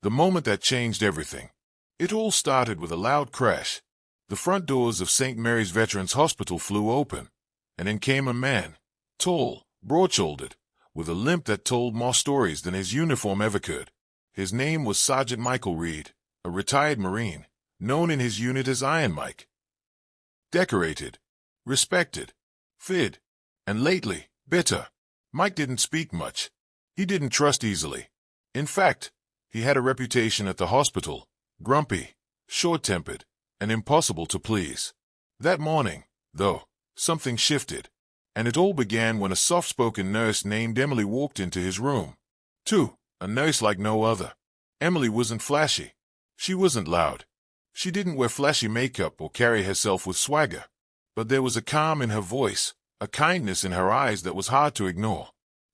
The moment that changed everything. It all started with a loud crash. The front doors of St. Mary's Veterans Hospital flew open, and in came a man, tall, broad-shouldered, with a limp that told more stories than his uniform ever could. His name was Sergeant Michael Reed, a retired Marine, known in his unit as Iron Mike. Decorated, respected, feared, and lately, bitter. Mike didn't speak much. He didn't trust easily. In fact, he had a reputation at the hospital, grumpy, short-tempered, and impossible to please. That morning, though, something shifted, and it all began when a soft-spoken nurse named Emily walked into his room. A nurse like no other. Emily wasn't flashy. She wasn't loud. She didn't wear flashy makeup or carry herself with swagger. But there was a calm in her voice, a kindness in her eyes that was hard to ignore.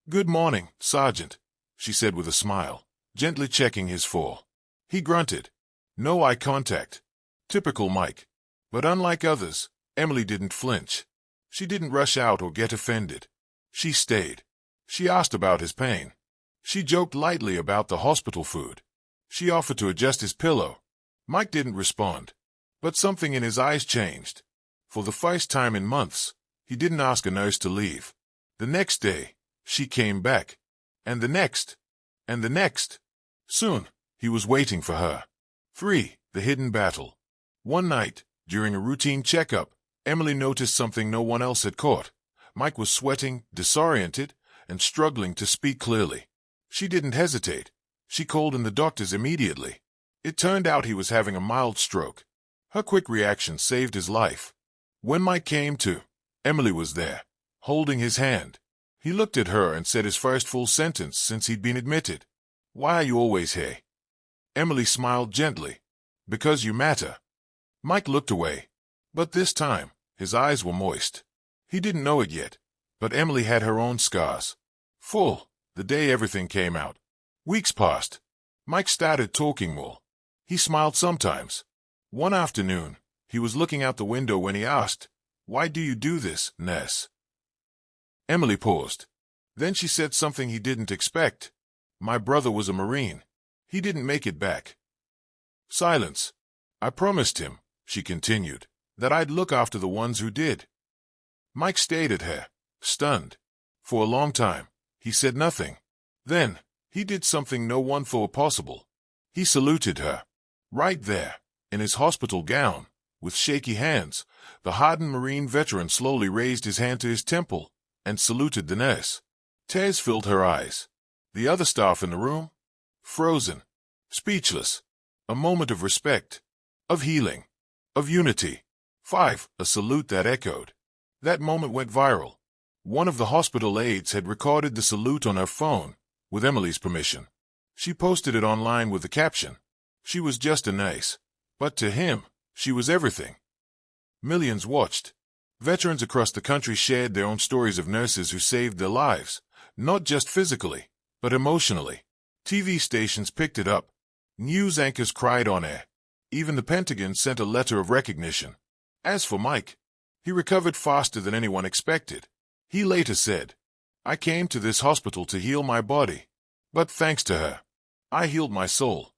"Good morning, Sergeant," she said with a smile, gently checking his fall. He grunted. No eye contact. Typical Mike. But unlike others, Emily didn't flinch. She didn't rush out or get offended. She stayed. She asked about his pain. She joked lightly about the hospital food. She offered to adjust his pillow. Mike didn't respond. But something in his eyes changed. For the first time in months, he didn't ask a nurse to leave. The next day, she came back. And the next. And the next. Soon, he was waiting for her. 3. The hidden battle. One night, during a routine checkup, Emily noticed something no one else had caught. Mike was sweating, disoriented, and struggling to speak clearly. She didn't hesitate. She called in the doctors immediately. It turned out he was having a mild stroke. Her quick reaction saved his life. When Mike came to, Emily was there, holding his hand. He looked at her and said his first full sentence since he'd been admitted. "Why are you always here?" Emily smiled gently. "Because you matter." Mike looked away. But this time, his eyes were moist. He didn't know it yet, but Emily had her own scars. Full, the day everything came out. Weeks passed. Mike started talking more. He smiled sometimes. One afternoon, he was looking out the window when he asked, "Why do you do this, Ness?" Emily paused. Then she said something he didn't expect. "My brother was a Marine. He didn't make it back." Silence. "I promised him," she continued, "that I'd look after the ones who did." Mike stared at her, stunned. For a long time, he said nothing. Then, he did something no one thought possible. He saluted her. Right there, in his hospital gown, with shaky hands, the hardened Marine veteran slowly raised his hand to his temple and saluted the nurse. Tears filled her eyes. The other staff in the room? Frozen. Speechless. A moment of respect. Of healing. Of unity. 5. A salute that echoed. That moment went viral. One of the hospital aides had recorded the salute on her phone, with Emily's permission. She posted it online with the caption, "She was just a nurse, but to him, she was everything." Millions watched. Veterans across the country shared their own stories of nurses who saved their lives, not just physically, but emotionally. TV stations picked it up. News anchors cried on air. Even the Pentagon sent a letter of recognition. As for Mike, he recovered faster than anyone expected. He later said, "I came to this hospital to heal my body, but thanks to her, I healed my soul."